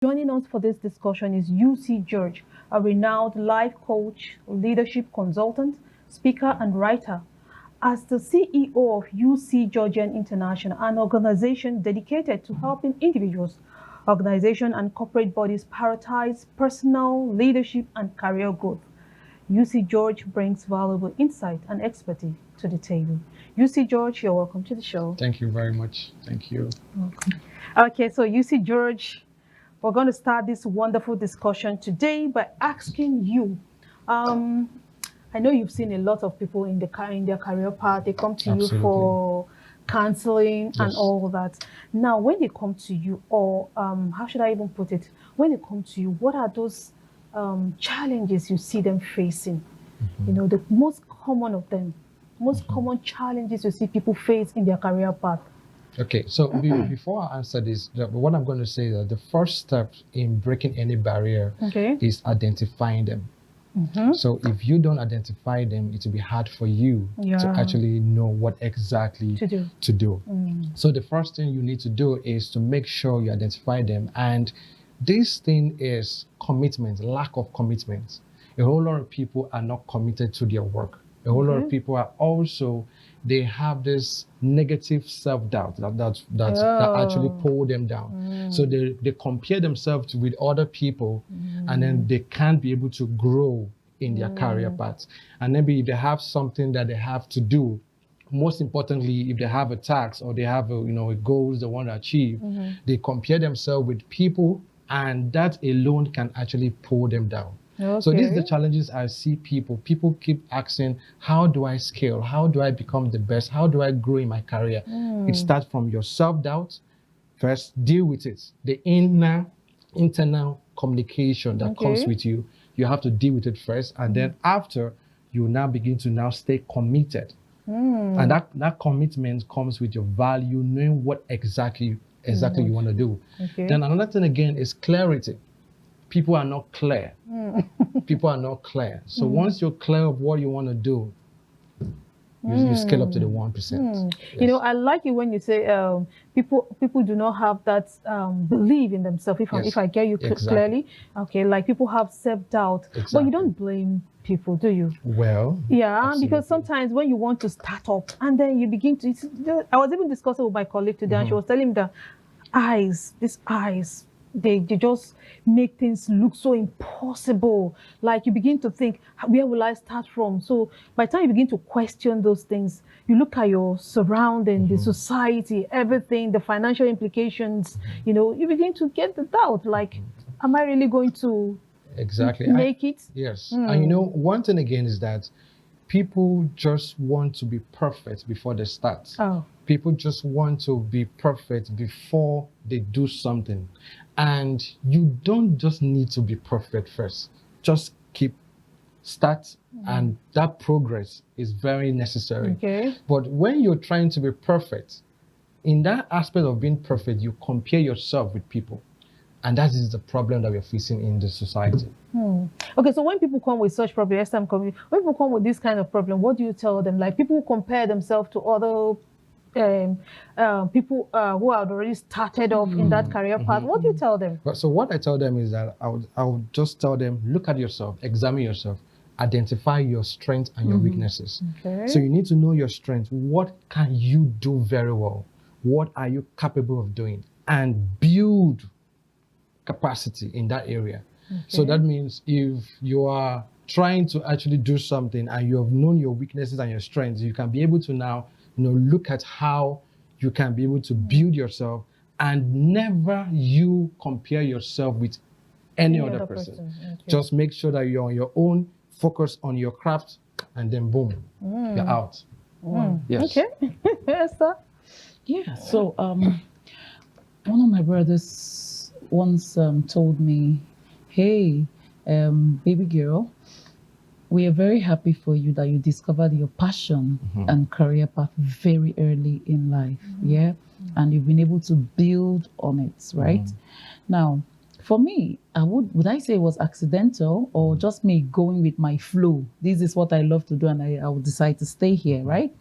Joining us for this discussion is UC George, a renowned life coach, leadership consultant, speaker, and writer. As the CEO of UC Georgian International, an organization dedicated to helping individuals, organizations, and corporate bodies prioritize personal, leadership, and career growth, UC George brings valuable insight and expertise to the table. UC George, you're welcome to the show. Thank you very much. Thank you. Welcome. Okay, so UC George, we're going to start this wonderful discussion today by asking you. I know you've seen a lot of people in their career path. They come to Absolutely. you for counseling and Yes. all that. Now, when they come to you, or how should I even put it? When they come to you, what are those challenges you see them facing? You know, the most common of them, most common challenges you see people face in their career path. Okay, so before I answer this, what I'm going to say is that the first step in breaking any barrier Okay. is identifying them. So if you don't identify them, it will be hard for you to Yeah. actually know what exactly To do. So the first thing you need to do is to make sure you identify them. And this thing is commitment, lack of commitment. A whole lot of people are not committed to their work. A whole lot of people are also, they have this negative self-doubt that actually pull them down. So they compare themselves with other people, and then they can't be able to grow in their career path. And maybe if they have something that they have to do, most importantly, if they have a task or they have a goals they want to achieve, they compare themselves with people, and that alone can actually pull them down. So these are the challenges I see people. People keep asking, how do I scale? How do I become the best? How do I grow in my career? It starts from your self-doubt. First, deal with it. The internal communication that comes with you, you have to deal with it first. And then after, you now begin to now stay committed. And that commitment comes with your value, knowing what exactly you want to do. Then another thing again is clarity. People are not clear. People are not clear. So once you're clear of what you want to do, you scale up to the 1%. You know, I like it when you say people do not have that belief in themselves. If I get you clearly, okay, like people have self-doubt, but you don't blame people, do you? Well, yeah, absolutely. Because sometimes when you want to start up and then you begin to, I was even discussing with my colleague today, and she was telling me that these eyes, they just make things look so impossible. Like you begin to think, where will I start from? So by the time you begin to question those things, you look at your surrounding, the society, everything, the financial implications, you begin to get the doubt, like, am I really going to make it? Yes. And one thing again is that people just want to be perfect before they start. People just want to be perfect before they do something. And you don't just need to be perfect first. Just start, and that progress is very necessary. But when you're trying to be perfect, in that aspect of being perfect, you compare yourself with people. And that is the problem that we're facing in the society. Okay, so when people come with such problems, when people come with this kind of problem, what do you tell them? Like people compare themselves to other people who had already started off in that career path. What do you tell them? So what I tell them is that I would just tell them, look at yourself, examine yourself, identify your strengths and your weaknesses. So you need to know your strengths. What can you do very well? What are you capable of doing? And build capacity in that area. So that means if you are trying to actually do something and you have known your weaknesses and your strengths, you can be able to now look at how you can be able to build yourself, and never you compare yourself with any other person. Just make sure that you're on your own, focus on your craft, and then boom, you're out. Yes. Okay. Yes, sir. Yeah. So one of my brothers once told me, hey, baby girl, we are very happy for you that you discovered your passion and career path very early in life. Yeah. And you've been able to build on it, right? Now, for me, would I say it was accidental or just me going with my flow? This is what I love to do, and I would decide to stay here, right?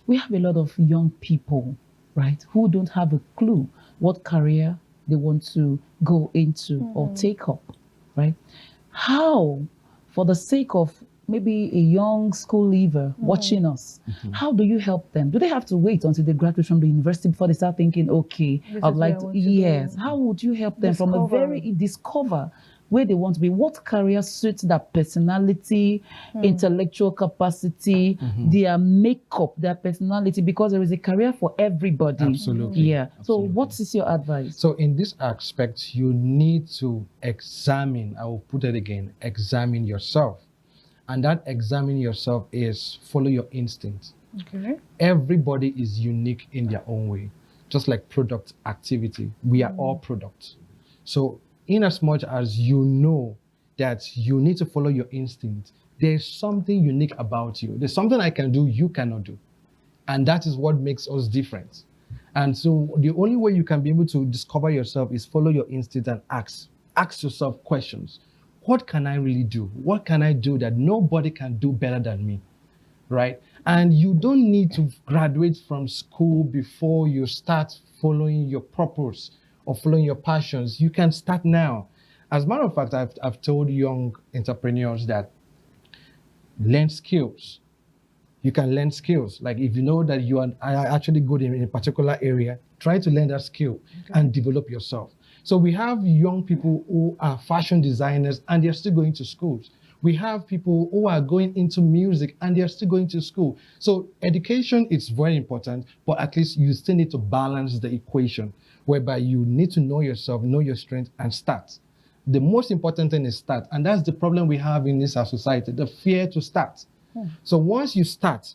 We have a lot of young people, right, who don't have a clue what career they want to go into or take up, right? How, for the sake of maybe a young school leaver watching us, how do you help them? Do they have to wait until they graduate from the university before they start thinking, okay, This I'd is like where I to, want to yes. go. How would you help them from a Discover. very discover where they want to be? What career suits their personality, intellectual capacity, their makeup, their personality, because there is a career for everybody. Absolutely. Yeah. So Absolutely. what is your advice? So in this aspect, you need to examine, I will put it again, examine yourself. And that examine yourself is follow your instinct. Okay. Everybody is unique in their own way. Just like product activity, we are all products. So in as much as you know that you need to follow your instinct, there's something unique about you. There's something I can do you cannot do. And that is what makes us different. And so the only way you can be able to discover yourself is follow your instinct and ask yourself questions. What can I really do? What can I do that nobody can do better than me? Right? And you don't need to graduate from school before you start following your purpose or following your passions. You can start now. As a matter of fact, I've told young entrepreneurs that learn skills. You can learn skills. Like if you know that you are actually good in a particular area, try to learn that skill and develop yourself. So we have young people who are fashion designers and they're still going to schools. We have people who are going into music and they're still going to school. So education is very important, but at least you still need to balance the equation whereby you need to know yourself, know your strength and start. The most important thing is start. And that's the problem we have in this our society, the fear to start. So once you start,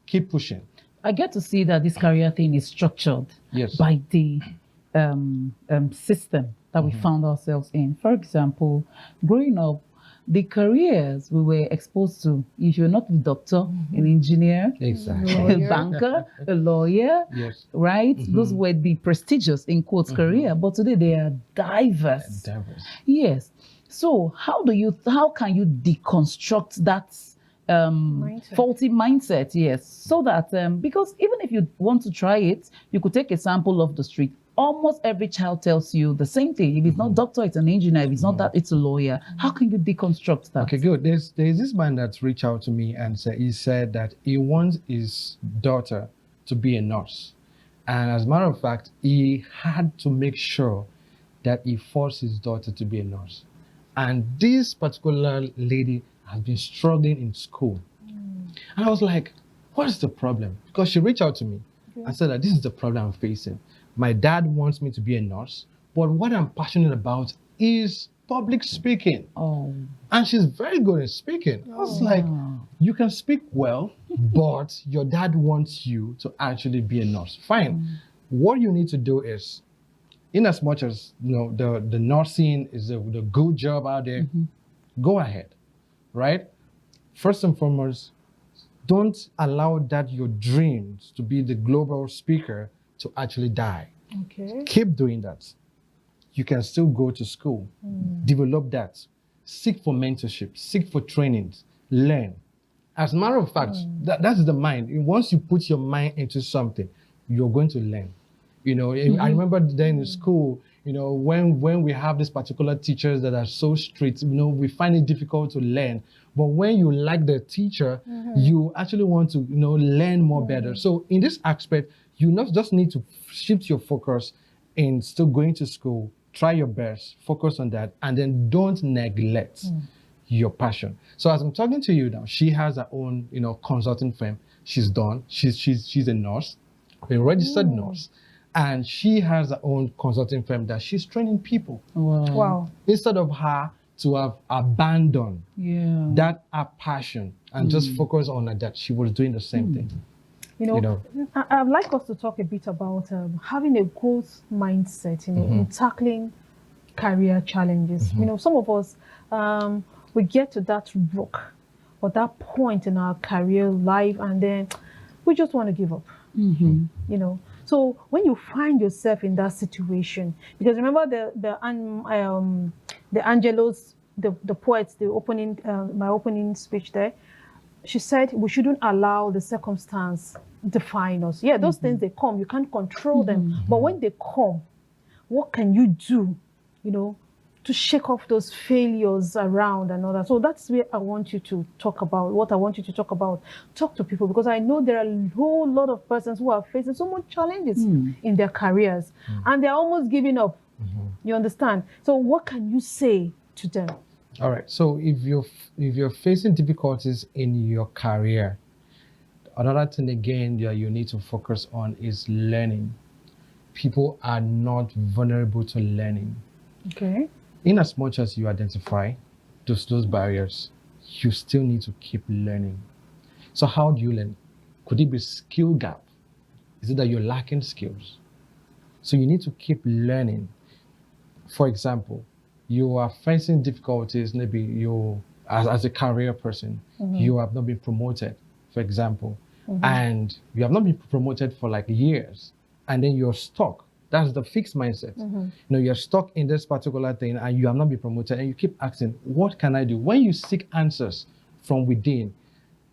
keep pushing. I get to see that this career thing is structured Yes. by the system that we found ourselves in. For example, growing up, the careers we were exposed to, if you're not a doctor, an engineer, Exactly. a banker, a lawyer, Yes. right? Those were the prestigious, in quotes, career. But today they are diverse. Diverse. Yes. So how can you deconstruct that faulty mindset? Yes. So that, because even if you want to try it, you could take a sample of the street. Almost every child tells you the same thing. If it's not doctor, it's an engineer. If it's not that, it's a lawyer. How can you deconstruct that? Okay, good. There's this man that reached out to me and he said that he wants his daughter to be a nurse. And as a matter of fact, he had to make sure that he forced his daughter to be a nurse. And this particular lady has been struggling in school. And I was like, what is the problem? Because she reached out to me and said that this is the problem I'm facing. My dad wants me to be a nurse, but what I'm passionate about is public speaking. Oh. And she's very good at speaking. I was like, you can speak well, but your dad wants you to actually be a nurse. Fine. What you need to do is, in as much as the nursing is the good job out there, go ahead, right? First and foremost, don't allow that your dreams to be the global speaker to actually die. Okay. Keep doing that. You can still go to school, develop that, seek for mentorship, seek for trainings, learn. As a matter of fact, that's the mind. Once you put your mind into something, you're going to learn. I remember then in school, when we have these particular teachers that are so strict, we find it difficult to learn. But when you like the teacher, you actually want to, learn more better. So in this aspect, you not just need to shift your focus in still going to school, try your best, focus on that, and then don't neglect your passion. So as I'm talking to you now, she has her own, consulting firm. She's done. She's a nurse, a registered nurse. And she has her own consulting firm that she's training people. Wow. Instead of her to have abandoned that her passion and just focus on that, she was doing the same thing. I'd like us to talk a bit about having a growth mindset, in tackling career challenges. Some of us, we get to that rock or that point in our career life, and then we just want to give up. So when you find yourself in that situation, because remember the Angelos, the poets, the opening, my opening speech there, she said we shouldn't allow the circumstance define us. Yeah, those things, they come, you can't control them. But when they come, what can you do, to shake off those failures around and all that. So that's where I want you to talk about, what I want you to talk about. Talk to people, because I know there are a whole lot of persons who are facing so much challenges in their careers and they're almost giving up. You understand? So what can you say to them? All right. So if you're facing difficulties in your career, another thing again that you need to focus on is learning. People are not vulnerable to learning. Okay. In as much as you identify those barriers, you still need to keep learning. So how do you learn? Could it be skill gap? Is it that you're lacking skills? So you need to keep learning. For example, you are facing difficulties, maybe you, as a career person, you have not been promoted, for example, and you have not been promoted for like years, and then you're stuck. That's the fixed mindset. You're stuck in this particular thing and you have not been promoted, and you keep asking, what can I do? When you seek answers from within,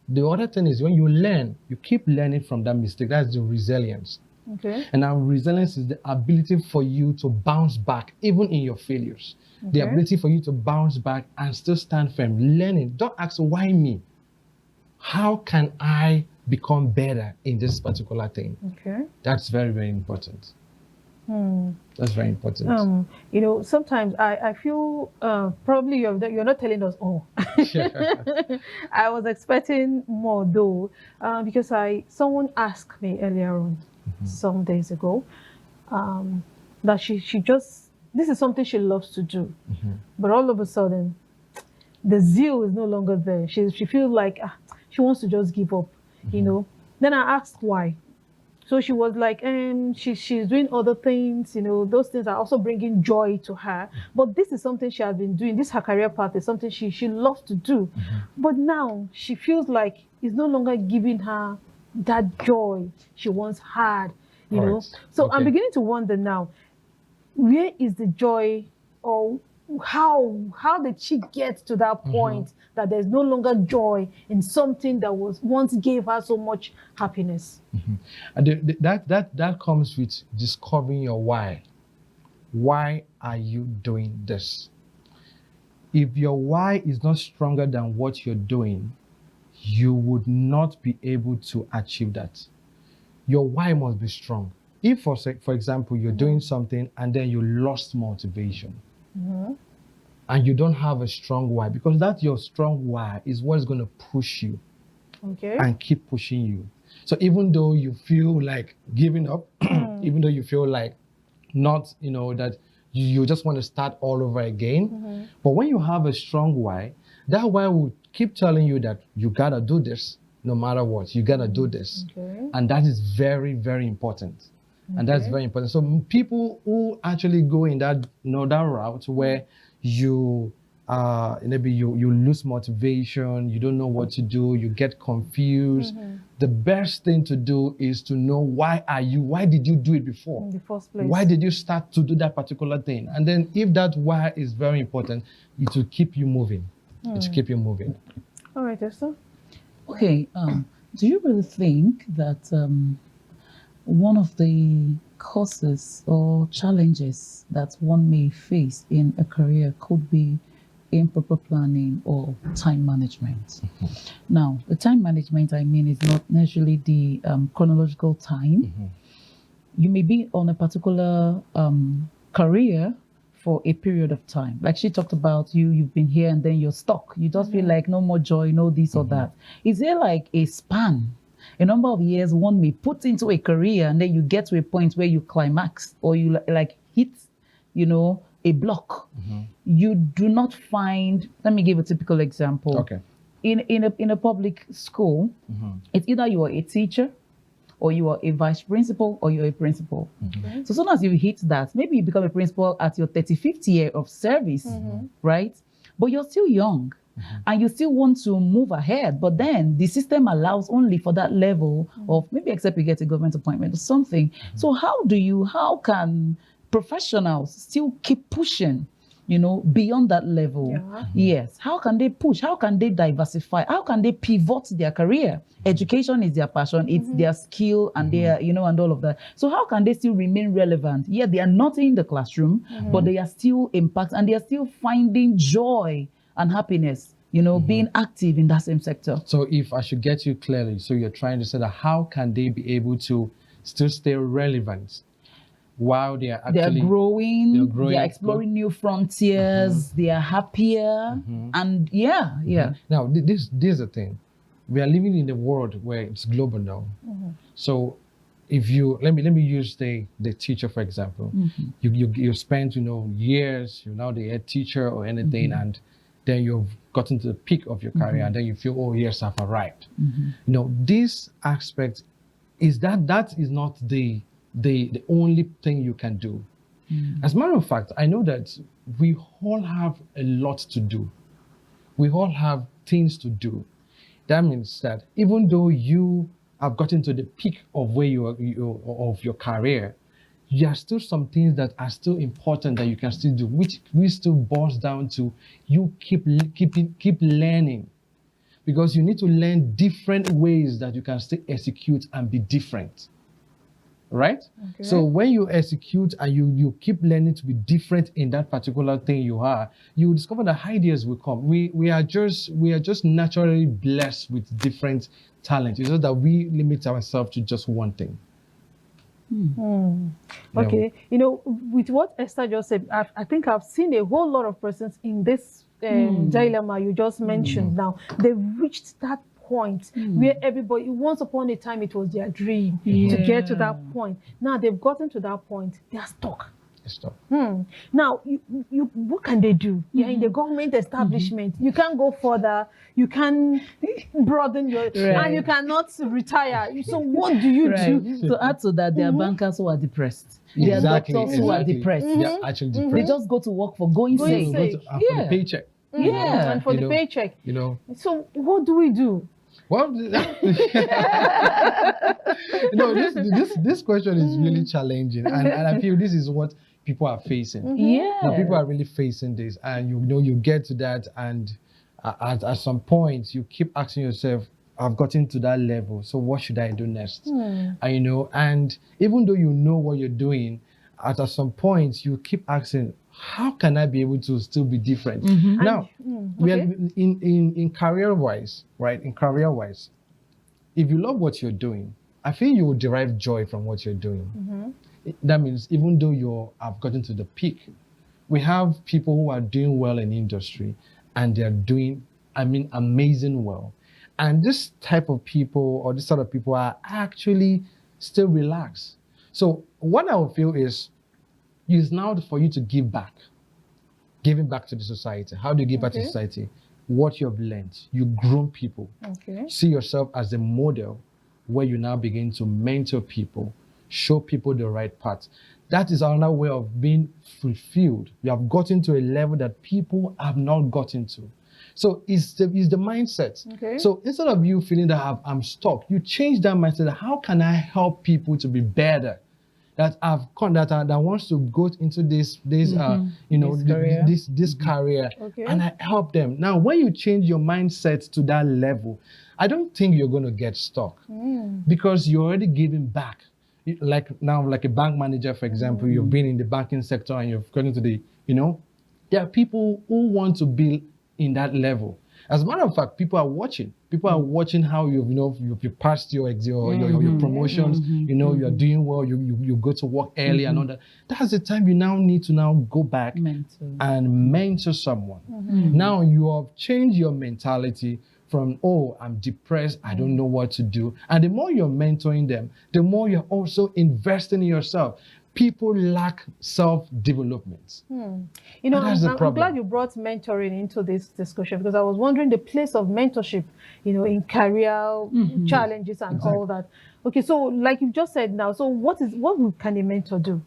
the other thing is when you learn, you keep learning from that mistake. That's the resilience. Okay. And our resilience is the ability for you to bounce back, even in your failures. The ability for you to bounce back and still stand firm. Learning. Don't ask, why me? How can I become better in this particular thing? Okay. That's very, very important. That's very important. Sometimes I feel probably you're not telling us all. I was expecting more though, because someone asked me earlier on, some days ago, that she just, this is something she loves to do, but all of a sudden the zeal is no longer there. She feels like she wants to just give up, Then I asked why. So she was like, she's doing other things, those things are also bringing joy to her. But this is something she has been doing. This her career path is something she loves to do. But now she feels like it's no longer giving her that joy she once had, know. So I'm beginning to wonder now, where is the joy, or how did she get to that point that there's no longer joy in something that was once gave her so much happiness? And that comes with discovering your why. Why are you doing this? If your why is not stronger than what you're doing, you would not be able to achieve that. Your why must be strong. If, for example, you're doing something and then you lost motivation, and you don't have a strong why, because that's your strong why is what's going to push you and keep pushing you. So even though you feel like giving up, even though you feel like not, that you just want to start all over again, but when you have a strong why, that why will keep telling you that you gotta do this no matter what. You gotta do this, and that is very, very important. And that's very important. So people who actually go in that that route where you maybe you lose motivation, you don't know what to do, you get confused. The best thing to do is to know why did you do it before? In the first place. Why did you start to do that particular thing? And then if that why is very important, it will keep you moving. It will keep you moving. All right, Esther. Okay. Do you really think that one of the causes or challenges that one may face in a career could be improper planning or time management? Now, the time management, I mean, is not necessarily the chronological time. You may be on a particular career for a period of time. Like she talked about, you've been here and then you're stuck. You just feel like no more joy, no this or that. Is there like a span, a number of years one may put into a career, and then you get to a point where you climax or you like hit, a block? You do not find, let me give a typical example. Okay. In a public school, it's either you are a teacher or you are a vice principal or you're a principal. So as soon as you hit that, maybe you become a principal at your 35th year of service, right? But you're still young. And you still want to move ahead, but then the system allows only for that level of, maybe except you get a government appointment or something. So how can professionals still keep pushing beyond that level. Yeah. Yes. How can they push? How can they diversify? How can they pivot their career? Education is their passion. It's their skill and their, and all of that. So how can they still remain relevant? Yeah, they are not in the classroom, but they are still impact and they are still finding joy and happiness, being active in that same sector. So if I should get you clearly, so you're trying to say that how can they be able to still stay relevant while they are actually growing, they're exploring new frontiers, they are happier, and Now, this is the thing. We are living in a world where it's global now. So if you let me use the teacher for example. You spend years, you're now the head teacher or anything, and then you've gotten to the peak of your career, and then you feel, oh yes, I've arrived. This aspect is that is not the only thing you can do. As a matter of fact, I know that we all have a lot to do. We all have things to do. That means that even though you have gotten to the peak of where of your career, there are still some things that are still important that you can still do, which still boils down to you keep learning, because you need to learn different ways that you can still execute and be different. Right? Okay. So when you execute and you keep learning to be different in that particular thing you are, you will discover that ideas will come. We are just naturally blessed with different talents. It's just that we limit ourselves to just one thing. Okay. With what Esther just said, I think I've seen a whole lot of persons in this dilemma you just mentioned now. They've reached that point where everybody, once upon a time, it was their dream to get to that point. Now they've gotten to that point, they are stuck. Now, what can they do? You're in the government establishment. You can't go further. You can broaden your, and you cannot retire. So what do you do? To add to that, there are bankers who are depressed. There are doctors who are depressed. They're actually depressed. They just go to work for going sake. For the paycheck. And for the paycheck. So what do we do? Well, this question is really challenging, and I feel this is what people are facing. People are really facing this, and you get to that, and at some point you keep asking yourself, I've gotten to that level, so what should I do next? And even though you know what you're doing, at some point you keep asking, how can I be able to still be different? Now, we are in career-wise, right? In career-wise, if you love what you're doing, I feel you will derive joy from what you're doing. That means even though you have gotten to the peak, we have people who are doing well in industry, and they're doing, amazing well. And this type of people, or this sort of people, are actually still relaxed. So what I would feel is now for you to give back. Giving back to the society. How do you give back to society? What you have learned. You groom people. See yourself as a model where you now begin to mentor people, show people the right path. That is another way of being fulfilled. You have gotten to a level that people have not gotten to. So it's the mindset. So instead of you feeling that I'm stuck, you change that mindset. How can I help people to be better? That wants to go into this career, and I help them. Now, when you change your mindset to that level, I don't think you're going to get stuck, because you're already giving back. Like a bank manager, for example, you've been in the banking sector and you've gotten to there are people who want to be in that level. As a matter of fact, people are watching. People are watching how you've passed your promotions. You're doing well. You go to work early and all that. That's the time you now need to go back and mentor someone. Now you have changed your mentality from, oh, I'm depressed, I don't know what to do. And the more you're mentoring them, the more you're also investing in yourself. People lack self-development. I'm glad you brought mentoring into this discussion, because I was wondering the place of mentorship, in career challenges and all that. Okay, so like you just said now, so what can a mentor do?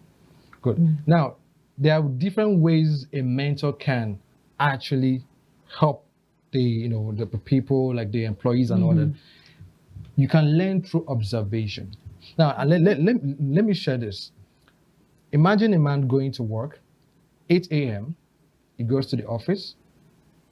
Good. Now, there are different ways a mentor can actually help the people, like the employees and all that. You can learn through observation. Now, let me share this. Imagine a man going to work 8 a.m., he goes to the office,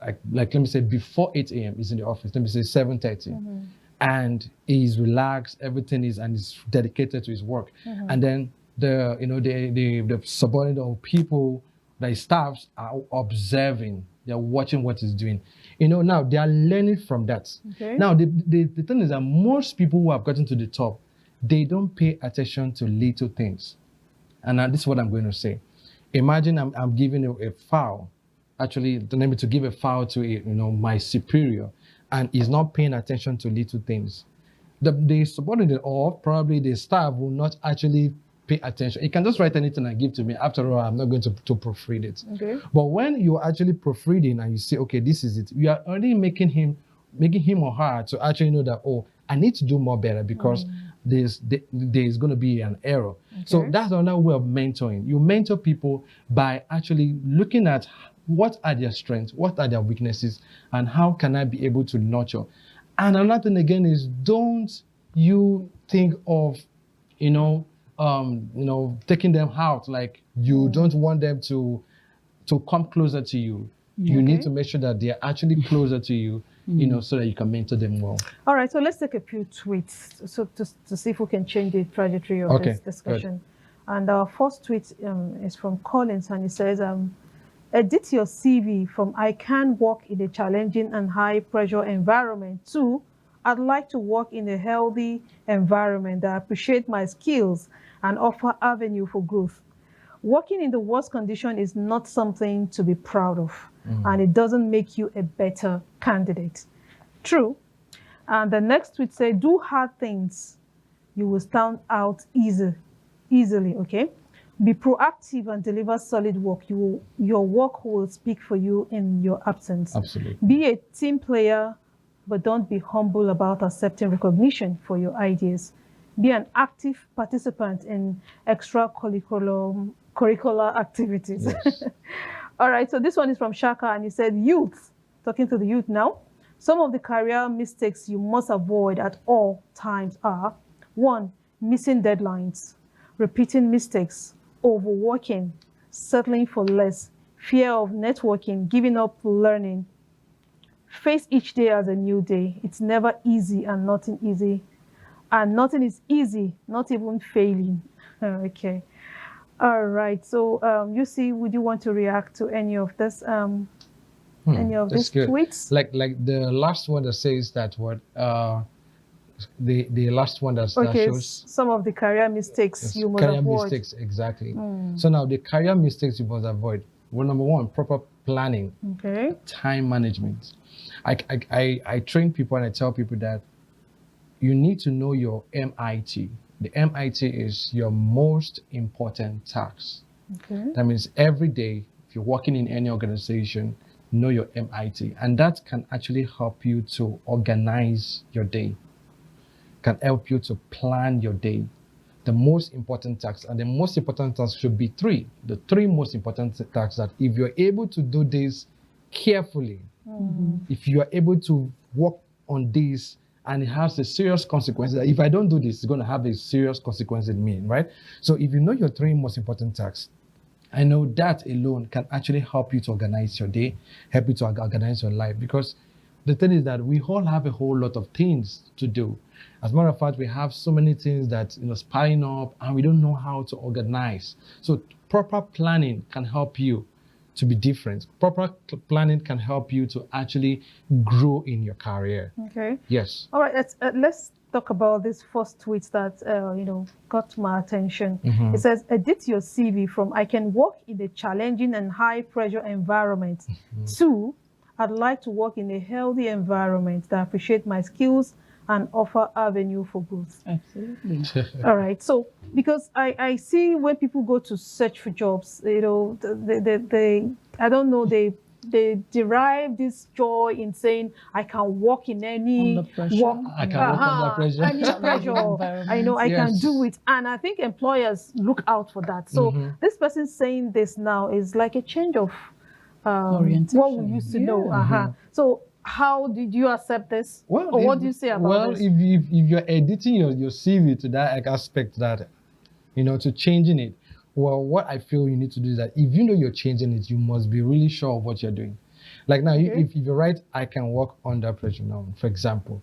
like let me say before 8 a.m. he's in the office. Let me say 7:30, and he's relaxed. Everything is and he's dedicated to his work. And then the subordinate or people, the staffs are observing. They're watching what he's doing. Now they are learning from that. Okay. Now the thing is that most people who have gotten to the top, they don't pay attention to little things. And now this is what I'm going to say. Imagine I'm giving a file. Actually, to give a file to my superior, and he's not paying attention to little things. The subordinate or probably the staff will not actually pay attention. He can just write anything and give to me. After all, I'm not going to proofread it. Okay. But when you're actually proofreeding and you say, okay, this is it, you are already making him or her to actually know that, oh, I need to do more better because there's going to be an error. Okay. So that's another way of mentoring. You mentor people by actually looking at what are their strengths, what are their weaknesses, and how can I be able to nurture. And another thing again is, don't you think of, taking them out, like you don't want them to come closer to you. You need to make sure that they're actually closer to you, so that you can mentor them well. All right, so let's take a few tweets so to see if we can change the trajectory of this discussion. Good. And our first tweet is from Collins, and he says, edit your CV from I can work in a challenging and high pressure environment to I'd like to work in a healthy environment that appreciate my skills and offer avenue for growth. Working in the worst condition is not something to be proud of, and it doesn't make you a better candidate. True. And the next tweet says, do hard things. You will stand out easily, okay? Be proactive and deliver solid work. Your work will speak for you in your absence. Absolutely. Be a team player, but don't be humble about accepting recognition for your ideas. Be an active participant in extracurricular activities. Yes. All right, so this one is from Shaka, and he said, youth, talking to the youth now, some of the career mistakes you must avoid at all times are, 1, missing deadlines, repeating mistakes, overworking, settling for less, fear of networking, giving up learning. Face each day as a new day. It's never easy and nothing easy. And nothing is easy, not even failing. Okay. All right. So, you see, would you want to react to any of this? Any of these tweets? Like the last one that says that what the last one that shows some of the career mistakes you must avoid. Career mistakes, exactly. So now the career mistakes you must avoid. Well, number 1, proper planning. Okay. Time management. I train people and I tell people that you need to know your MIT. The MIT is your most important task. Okay. That means every day, if you're working in any organization, know your MIT. And that can actually help you to organize your day, can help you to plan your day. The most important tasks, and the most important tasks should be 3. The 3 most important tasks that if you're able to do this carefully, if you are able to work on this and it has a serious consequence, if I don't do this, it's going to have a serious consequence in me, right? So if you know your 3 most important tasks, I know that alone can actually help you to organize your day, help you to organize your life. Because the thing is that we all have a whole lot of things to do. As a matter of fact, we have so many things that piling up, and we don't know how to organize. So proper planning can help you to be different. Proper planning can help you to actually grow in your career. Okay. Yes. All right. Let's talk about this first tweet that got my attention. It says, edit your CV from I can work in a challenging and high pressure environment to I'd like to work in a healthy environment that appreciate my skills and offer avenue for growth. Absolutely. All right. So, because I see when people go to search for jobs, they I don't know, they derive this joy in saying, I can work in any Under pressure. I can work under pressure. Any pressure. I know I can do it. And I think employers look out for that. So this person saying this now is like a change of orientation. what we used to know. So how did you accept this? Well, or what do you say about this? Well, if you're editing your CV to that aspect, that to changing it, Well, what I feel you need to do is that if you know you're changing it, you must be really sure of what you're doing. Like now, if you write, I can work under pressure now, for example,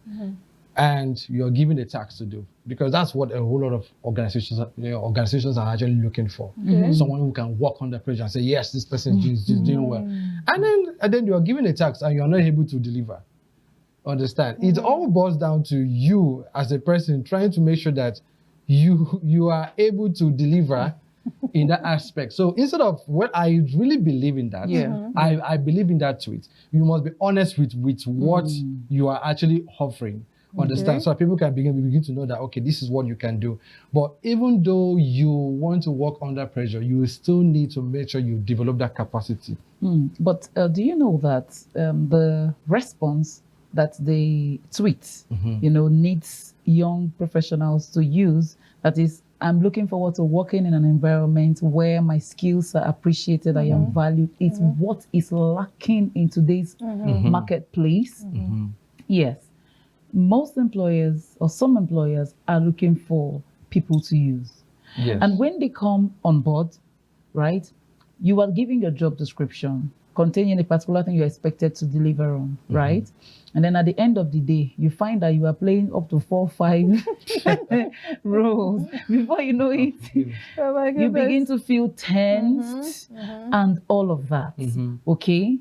and you're given a task to do, because that's what a whole lot of organizations are actually looking for. Someone who can work under pressure and say, yes, this person is doing well. And then you're given a task and you're not able to deliver. Understand? It all boils down to you as a person trying to make sure that you are able to deliver in that aspect. So instead of what I really believe in that, I believe in that tweet. You must be honest with what you are actually offering. Understand? So people can begin to know that, okay, this is what you can do. But even though you want to work under pressure, you still need to make sure you develop that capacity. But do you know that the response that the tweet, needs young professionals to use, that is, I'm looking forward to working in an environment where my skills are appreciated, I am valued. It's what is lacking in today's marketplace. Yes. Most employers or some employers are looking for people to use. Yes. And when they come on board, right, you are giving your job description containing a particular thing you're expected to deliver on, right? And then at the end of the day, you find that you are playing up to 4 or 5 roles. Before you know it, you begin to feel tensed and all of that. Okay?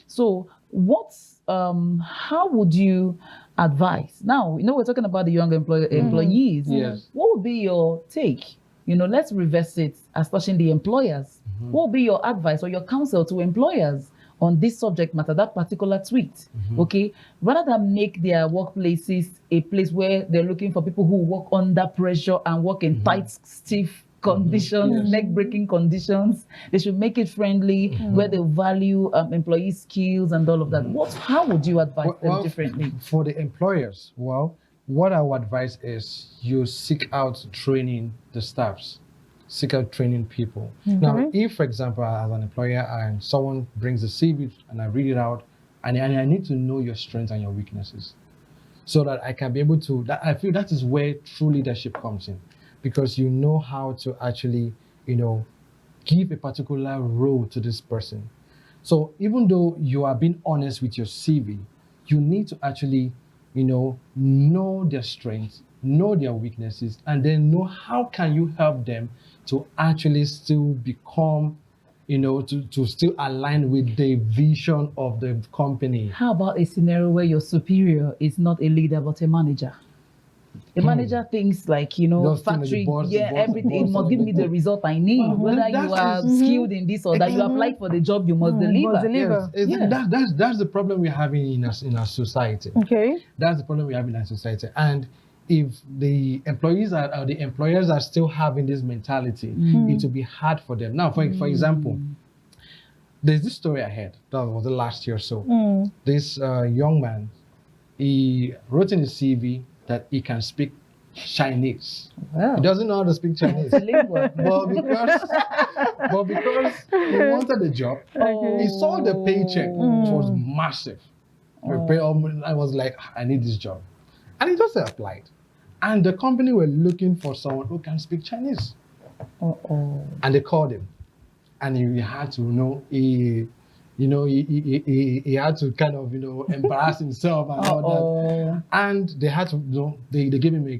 So how would you advise? Now, we're talking about the young employees. Yes. What would be your take? Let's reverse it as touching the employers. What would be your advice or your counsel to employers on this subject matter, that particular tweet? Okay, rather than make their workplaces a place where they're looking for people who work under pressure and work in tight, stiff conditions, neck-breaking conditions, they should make it friendly, where they value employee skills and all of that. How would you advise them differently? For the employers, what I would advise is you seek out training the staffs. Seek out training people. Now, if, for example, as an employer and someone brings a CV and I read it out, and I need to know your strengths and your weaknesses, so that I can be able to, I feel that is where true leadership comes in, because you know how to actually, give a particular role to this person. So even though you are being honest with your CV, you need to actually, know their strengths, know their weaknesses, and then know how can you help them to actually still become, to still align with the vision of the company. How about a scenario where your superior is not a leader but a manager? A manager thinks like, factory, everything, it must give me the result I need. Whether you are skilled in this or that, you applied for the job, you must deliver. Yes. That's the problem we're having in our society. Okay. That's the problem we have in our society. And if the employees or the employers are still having this mentality, it will be hard for them. Now, for example, there's this story I heard, that was the last year or so. This young man, he wrote in his CV that he can speak Chinese. Wow. He doesn't know how to speak Chinese. but because he wanted the job, he saw the paycheck, which was massive. I was like, I need this job. And he just applied. And the company were looking for someone who can speak Chinese. And they called him. And he had to, he had to kind of, embarrass himself and all that. And they had to, they gave him a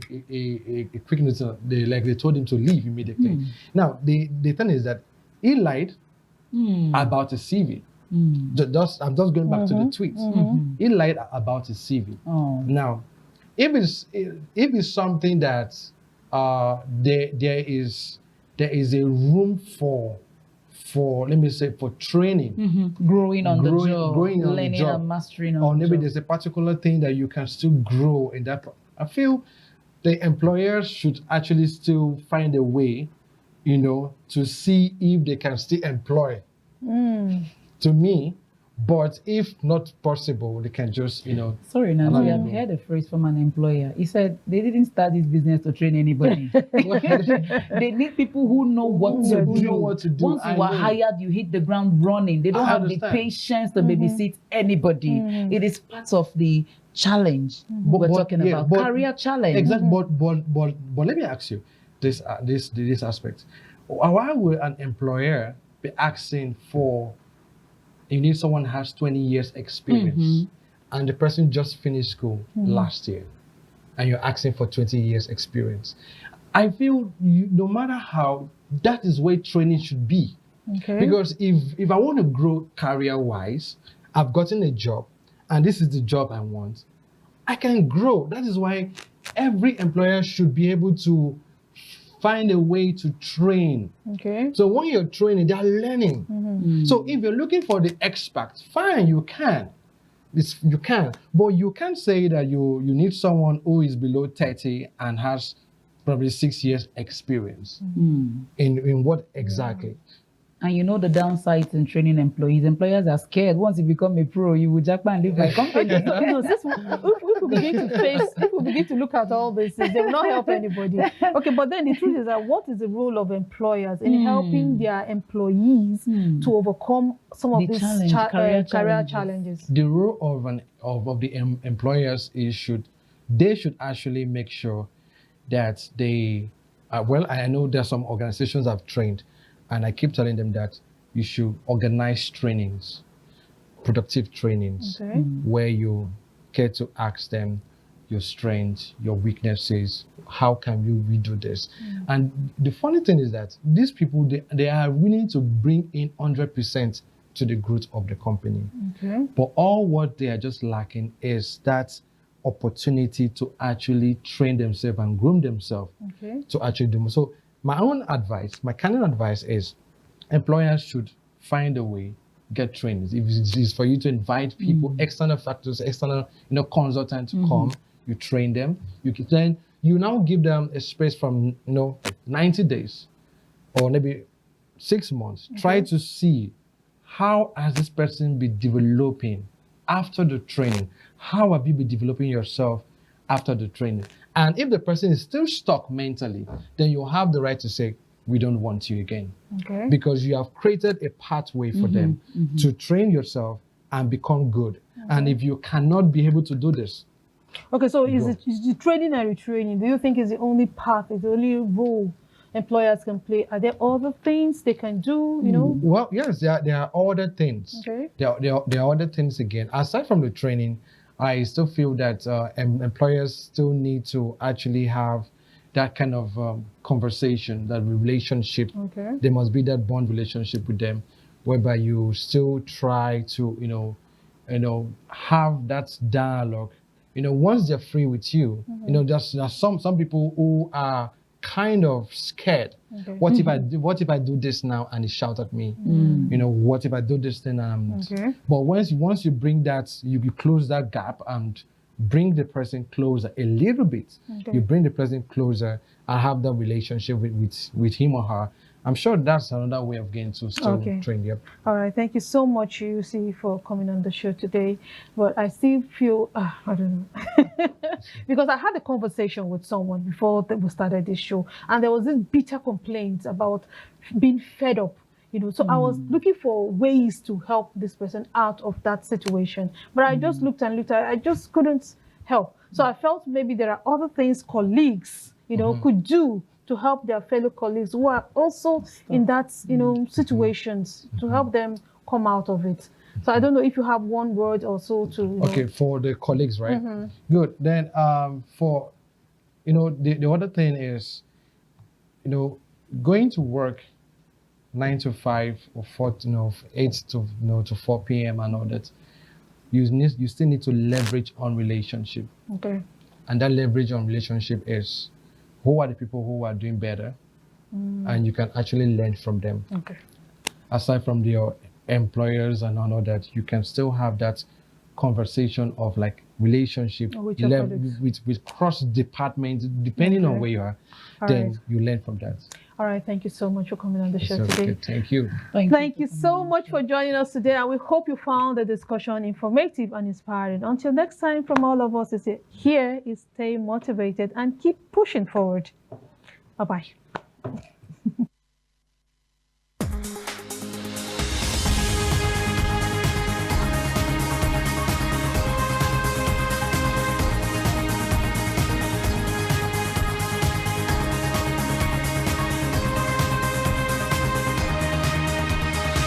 quick notice. They told him to leave immediately. Now, the thing is that he lied about his CV. I'm just going back to the tweet. He lied about his CV. Now, if it's something that there is a room for let me say for training, growing on the job, learning and mastering on or maybe the there's a particular thing that you can still grow in that. I feel the employers should actually still find a way, to see if they can still employ. To me. But if not possible, they can just, Sorry, now I have heard a phrase from an employer. He said they didn't start this business to train anybody. They need people who know what to do. Once you are hired, you hit the ground running. They don't have the patience to babysit anybody. It is part of the challenge we're talking about. Career challenge. Exactly. But let me ask you this aspect. Why would an employer be asking for, you need someone who has 20 years experience, and the person just finished school last year, and you're asking for 20 years experience? I feel no matter how, that is where training should be. Okay. Because if I want to grow career-wise, I've gotten a job, and this is the job I want, I can grow. That is why every employer should be able to find a way to train. Okay. So when you're training, they're learning. So if you're looking for the expert, fine, you can. You can. But you can't say that you need someone who is below 30 and has probably 6 years experience. In what exactly? And you know the downsides in training employees. Employers are scared. Once you become a pro, you will jack and leave my company. If we begin to look at all this, they will not help anybody. Okay, but then the truth is that what is the role of employers in helping their employees to overcome some of these career challenges? The role of the employers is they should actually make sure that they, I know there's some organizations I've trained, and I keep telling them that you should organize trainings, productive trainings, where you get to ask them your strengths, your weaknesses, how can you redo this? And the funny thing is that these people, they are willing to bring in 100% to the growth of the company. Okay. But all what they are just lacking is that opportunity to actually train themselves and groom themselves to actually do more. So my own advice, my candid advice is employers should find a way, get trainings. If it's for you to invite people, external factors, external consultants to come, you train them. You now give them a space from 90 days or maybe 6 months. Try to see how has this person been developing after the training. How have you been developing yourself after the training? And if the person is still stuck mentally, then you have the right to say, we don't want you again. Okay. Because you have created a pathway for them to train yourself and become good. And if you cannot be able to do this. Okay, so is the training and retraining, do you think is the only path, is the only role employers can play? Are there other things they can do, Well, yes, there are other things. Okay. There are other things again. Aside from the training, I still feel that employers still need to actually have that kind of conversation, that relationship. Okay. There must be that bond relationship with them, whereby you still try to, have that dialogue. Once they're free with you, there's some people who are kind of scared. Okay. What if I do this now and they shout at me? What if I do this thing and but once you bring that, you close that gap and bring the person closer a little bit. You bring the person closer and have that relationship with him or her. I'm sure that's another way of getting to still train you. All right, thank you so much, UC, for coming on the show today. But I still feel, I don't know, because I had a conversation with someone before we started this show, and there was this bitter complaint about being fed up. So I was looking for ways to help this person out of that situation, but I just looked and looked. I just couldn't help. So I felt maybe there are other things colleagues, could do to help their fellow colleagues who are also in that, situations, to help them come out of it. So I don't know if you have one word or so to. Okay, for the colleagues, right? Good. Then for, the other thing is, going to work 9 to 5 or 8 to 4 p.m. and all that. You still need to leverage on relationship. Okay. And that leverage on relationship is, who are the people who are doing better, and you can actually learn from them. Okay. Aside from your employers and all that, you can still have that conversation of like relationship with cross departments, depending on where you are. Then you learn from that. All right, thank you so much for coming on the show Okay, today. thank you. Thank you so much for joining us today, and we hope you found the discussion informative and inspiring. Until next time, from all of us, here is stay motivated and keep pushing forward. Bye-bye.